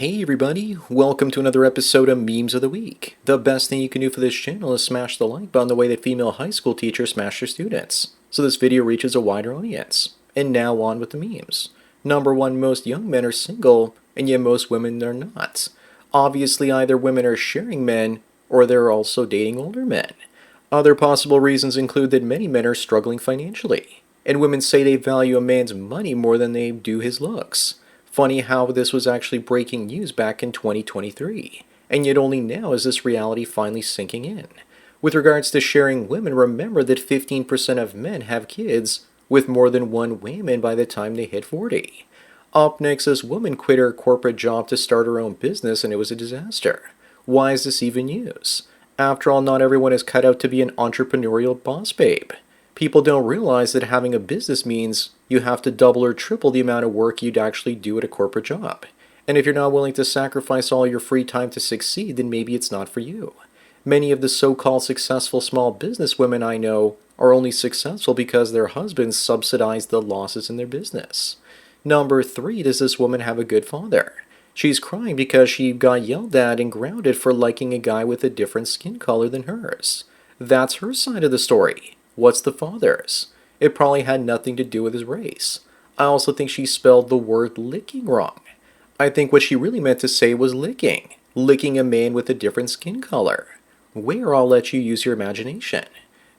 Hey everybody, welcome to another episode of Memes of the Week. The best thing you can do for this channel is smash the like button the way that female high school teachers smash their students, so this video reaches a wider audience. And now on with the memes. Number 1, most young men are single, and yet most women are not. Obviously either women are sharing men, or they're also dating older men. Other possible reasons include that many men are struggling financially, and women say they value a man's money more than they do his looks. Funny how this was actually breaking news back in 2023, and yet only now is this reality finally sinking in. With regards to sharing women, remember that 15% of men have kids with more than one woman by the time they hit 40. Up next, this woman quit her corporate job to start her own business and it was a disaster. Why is this even news? After all, not everyone is cut out to be an entrepreneurial boss babe. People don't realize that having a business means you have to double or triple the amount of work you'd actually do at a corporate job. And if you're not willing to sacrifice all your free time to succeed, then maybe it's not for you. Many of the so-called successful small business women I know are only successful because their husbands subsidize the losses in their business. Number 3, does this woman have a good father? She's crying because she got yelled at and grounded for liking a guy with a different skin color than hers. That's her side of the story. What's the father's? It probably had nothing to do with his race. I also think she spelled the word licking wrong. I think what she really meant to say was licking. Licking a man with a different skin color. Where I'll let you use your imagination.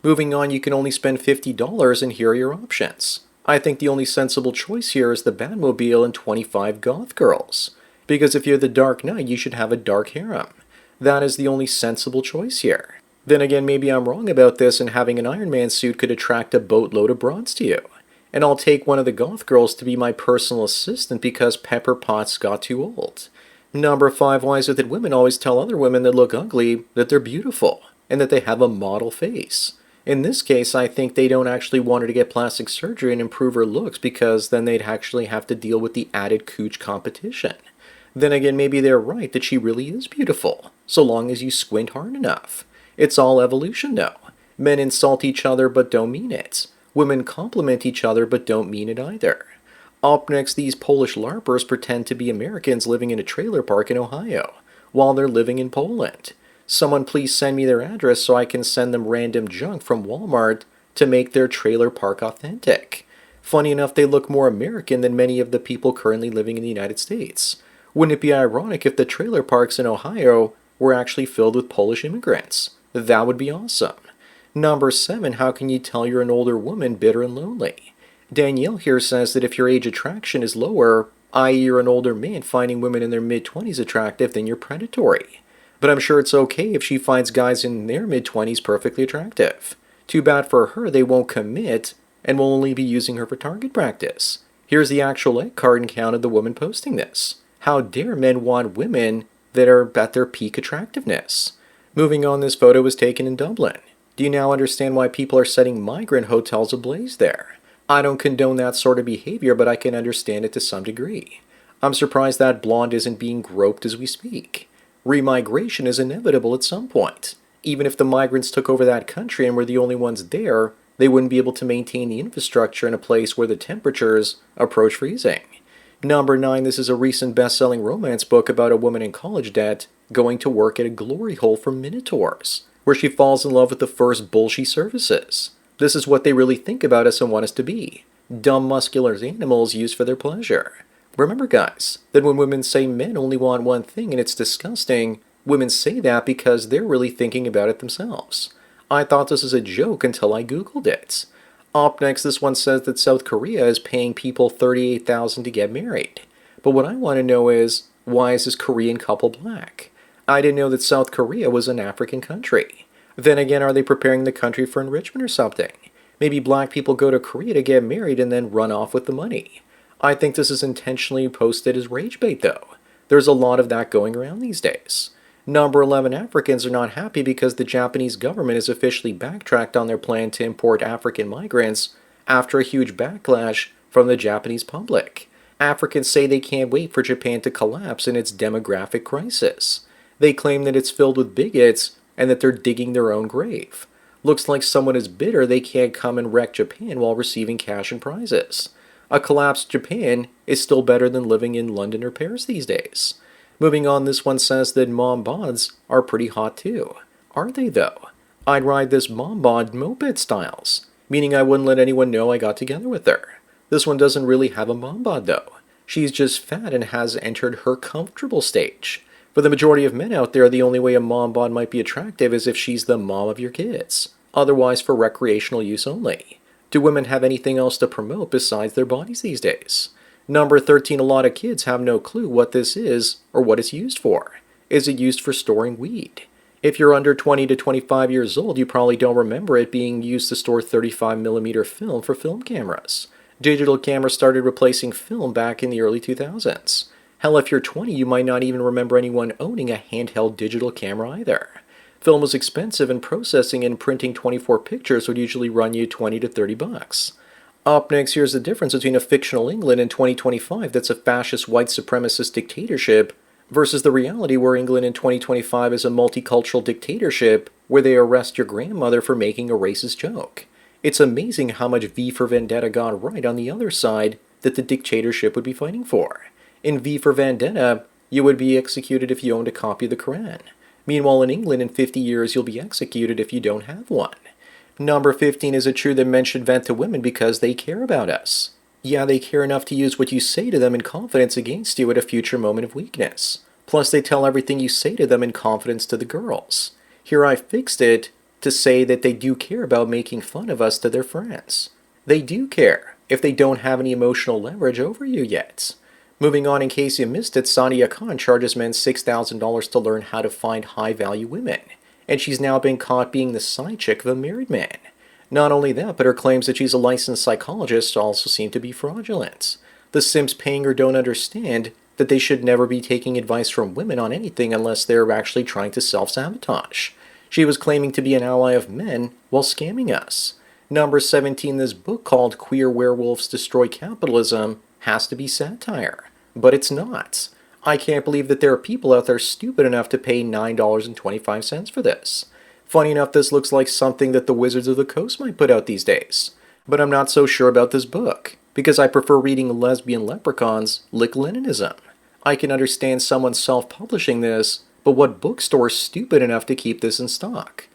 Moving on, you can only spend $50 and here are your options. I think the only sensible choice here is the Batmobile and 25 goth girls. Because if you're the Dark Knight, you should have a dark harem. That is the only sensible choice here. Then again, maybe I'm wrong about this and having an Iron Man suit could attract a boatload of broads to you. And I'll take one of the goth girls to be my personal assistant because Pepper Potts got too old. Number 5, why is it that women always tell other women that look ugly that they're beautiful and that they have a model face? In this case, I think they don't actually want her to get plastic surgery and improve her looks because then they'd actually have to deal with the added cooch competition. Then again, maybe they're right that she really is beautiful, so long as you squint hard enough. It's all evolution though. Men insult each other but don't mean it. Women compliment each other but don't mean it either. Up next, these Polish LARPers pretend to be Americans living in a trailer park in Ohio, while they're living in Poland. Someone please send me their address so I can send them random junk from Walmart to make their trailer park authentic. Funny enough, they look more American than many of the people currently living in the United States. Wouldn't it be ironic if the trailer parks in Ohio were actually filled with Polish immigrants? That would be awesome. Number 7, how can you tell you're an older woman bitter and lonely? Danielle here says that if your age attraction is lower, i.e. you're an older man finding women in their mid-20s attractive, then you're predatory. But I'm sure it's okay if she finds guys in their mid-20s perfectly attractive. Too bad for her, they won't commit and will only be using her for target practice. Here's the actual egg carton count of the woman posting this. How dare men want women that are at their peak attractiveness? Moving on, this photo was taken in Dublin. Do you now understand why people are setting migrant hotels ablaze there? I don't condone that sort of behavior, but I can understand it to some degree. I'm surprised that blonde isn't being groped as we speak. Remigration is inevitable at some point. Even if the migrants took over that country and were the only ones there, they wouldn't be able to maintain the infrastructure in a place where the temperatures approach freezing. Number 9, this is a recent best-selling romance book about a woman in college debt going to work at a glory hole for minotaurs, where she falls in love with the first bull she services. This is what they really think about us and want us to be. Dumb, muscular animals used for their pleasure. Remember, guys, that when women say men only want one thing and it's disgusting, women say that because they're really thinking about it themselves. I thought this was a joke until I googled it. Up next, this one says that South Korea is paying people $38,000 to get married. But what I want to know is, why is this Korean couple black? I didn't know that South Korea was an African country. Then again, are they preparing the country for enrichment or something? Maybe black people go to Korea to get married and then run off with the money. I think this is intentionally posted as rage bait though. There's a lot of that going around these days. Number 11, Africans are not happy because the Japanese government has officially backtracked on their plan to import African migrants after a huge backlash from the Japanese public. Africans say they can't wait for Japan to collapse in its demographic crisis. They claim that it's filled with bigots and that they're digging their own grave. Looks like someone is bitter they can't come and wreck Japan while receiving cash and prizes. A collapsed Japan is still better than living in London or Paris these days. Moving on, this one says that mom bods are pretty hot too. Are they though? I'd ride this mom bod moped styles, meaning I wouldn't let anyone know I got together with her. This one doesn't really have a mom bod though. She's just fat and has entered her comfortable stage. For the majority of men out there, the only way a mom bod might be attractive is if she's the mom of your kids. Otherwise for recreational use only. Do women have anything else to promote besides their bodies these days? Number 13, a lot of kids have no clue what this is or what it's used for. Is it used for storing weed? If you're under 20 to 25 years old, you probably don't remember it being used to store 35mm film for film cameras. Digital cameras started replacing film back in the early 2000s. Hell, if you're 20, you might not even remember anyone owning a handheld digital camera either. Film was expensive, and processing and printing 24 pictures would usually run you 20 to 30 bucks. Up next, here's the difference between a fictional England in 2025 that's a fascist white supremacist dictatorship versus the reality where England in 2025 is a multicultural dictatorship where they arrest your grandmother for making a racist joke. It's amazing how much V for Vendetta got right on the other side that the dictatorship would be fighting for. In V for Vendetta, you would be executed if you owned a copy of the Quran. Meanwhile, in England, in 50 years, you'll be executed if you don't have one. Number 15, is it true that men should vent to women because they care about us? Yeah, they care enough to use what you say to them in confidence against you at a future moment of weakness. Plus, they tell everything you say to them in confidence to the girls. Here I fixed it to say that they do care about making fun of us to their friends. They do care, if they don't have any emotional leverage over you yet. Moving on, in case you missed it, Sadia Khan charges men $6,000 to learn how to find high-value women, and she's now been caught being the side chick of a married man. Not only that, but her claims that she's a licensed psychologist also seem to be fraudulent. The simps paying her don't understand that they should never be taking advice from women on anything unless they're actually trying to self-sabotage. She was claiming to be an ally of men while scamming us. Number 17, this book called Queer Werewolves Destroy Capitalism has to be satire. But it's not. I can't believe that there are people out there stupid enough to pay $9.25 for this. Funny enough, this looks like something that the Wizards of the Coast might put out these days. But I'm not so sure about this book, because I prefer reading lesbian leprechauns lick Leninism. I can understand someone self-publishing this, but what bookstore is stupid enough to keep this in stock?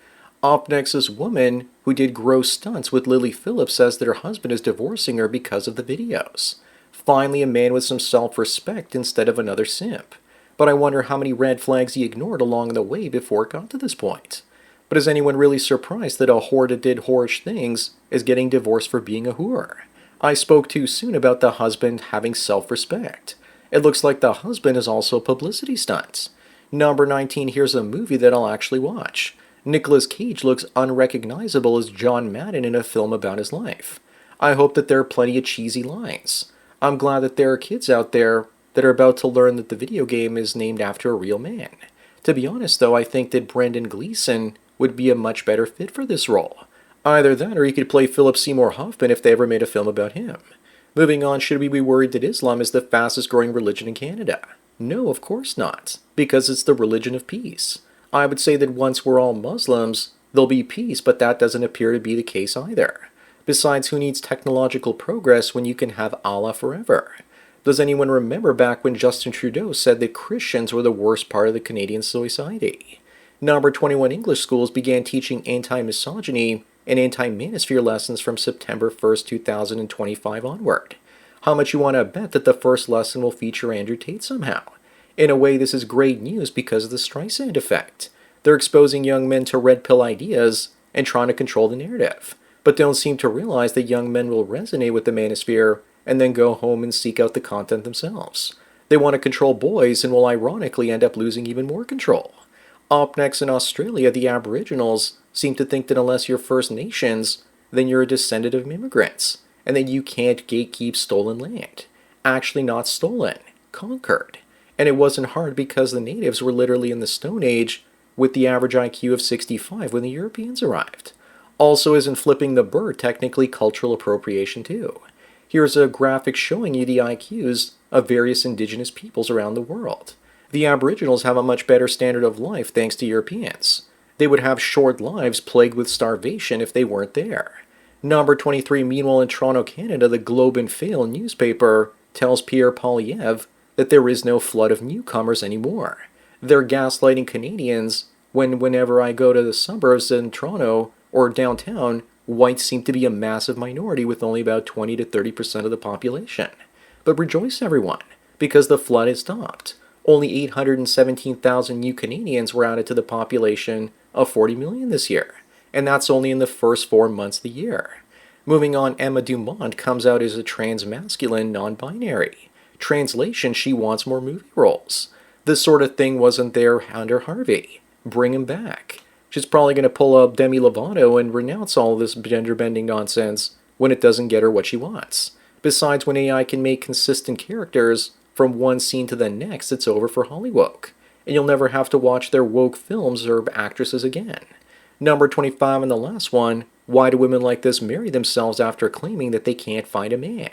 Up next, this woman who did gross stunts with Lily Phillips says that her husband is divorcing her because of the videos. Finally, a man with some self-respect instead of another simp. But I wonder how many red flags he ignored along the way before it got to this point. But is anyone really surprised that a whore that did whorish things is getting divorced for being a whore? I spoke too soon about the husband having self-respect. It looks like the husband is also a publicity stunt. Number 19, here's a movie that I'll actually watch. Nicolas Cage looks unrecognizable as John Madden in a film about his life. I hope that there are plenty of cheesy lines. I'm glad that there are kids out there that are about to learn that the video game is named after a real man. To be honest though, I think that Brendan Gleeson would be a much better fit for this role. Either that or he could play Philip Seymour Hoffman if they ever made a film about him. Moving on, should we be worried that Islam is the fastest growing religion in Canada? No, of course not, because it's the religion of peace. I would say that once we're all Muslims, there'll be peace, but that doesn't appear to be the case either. Besides, who needs technological progress when you can have Allah forever? Does anyone remember back when Justin Trudeau said that Christians were the worst part of the Canadian society? Number 21, English schools began teaching anti-misogyny and anti-manosphere lessons from September 1st, 2025 onward. How much you want to bet that the first lesson will feature Andrew Tate somehow? In a way, this is great news because of the Streisand effect. They're exposing young men to red pill ideas and trying to control the narrative, but don't seem to realize that young men will resonate with the manosphere and then go home and seek out the content themselves. They want to control boys and will ironically end up losing even more control. Up next, in Australia, the Aboriginals seem to think that unless you're First Nations, then you're a descendant of immigrants, and that you can't gatekeep stolen land. Actually not stolen, conquered. And it wasn't hard because the natives were literally in the Stone Age with the average IQ of 65 when the Europeans arrived. Also, isn't flipping the bird technically cultural appropriation too? Here's a graphic showing you the IQs of various indigenous peoples around the world. The Aboriginals have a much better standard of life thanks to Europeans. They would have short lives plagued with starvation if they weren't there. Number 23, meanwhile in Toronto, Canada, the Globe and Mail newspaper tells Pierre Poilievre that there is no flood of newcomers anymore. They're gaslighting Canadians whenever I go to the suburbs in Toronto or downtown, whites seem to be a massive minority with only about 20 to 30% of the population. But rejoice, everyone, because the flood has stopped. Only 817,000 new Canadians were added to the population of 40 million this year, and that's only in the first 4 months of the year. Moving on, Emma Dumont comes out as a trans-masculine non-binary. Translation, she wants more movie roles. This sort of thing wasn't there under Harvey. Bring him back. She's probably going to pull up Demi Lovato and renounce all this gender-bending nonsense when it doesn't get her what she wants. Besides, when AI can make consistent characters from one scene to the next, it's over for Hollywood. And you'll never have to watch their woke films or actresses again. Number 25 and the last one, why do women like this marry themselves after claiming that they can't find a man?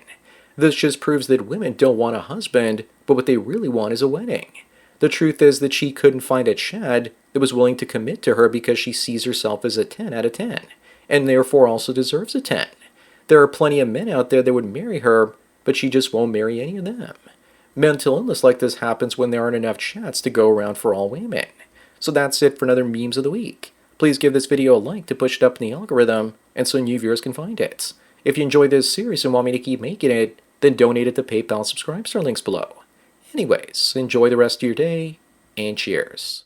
This just proves that women don't want a husband, but what they really want is a wedding. The truth is that she couldn't find a Chad that was willing to commit to her because she sees herself as a 10 out of 10, and therefore also deserves a 10. There are plenty of men out there that would marry her, but she just won't marry any of them. Mental illness like this happens when there aren't enough chats to go around for all women. So that's it for another Memes of the Week. Please give this video a like to push it up in the algorithm, and so new viewers can find it. If you enjoyed this series and want me to keep making it, then donate it to PayPal. Subscribe to our links below. Anyways, enjoy the rest of your day, and cheers.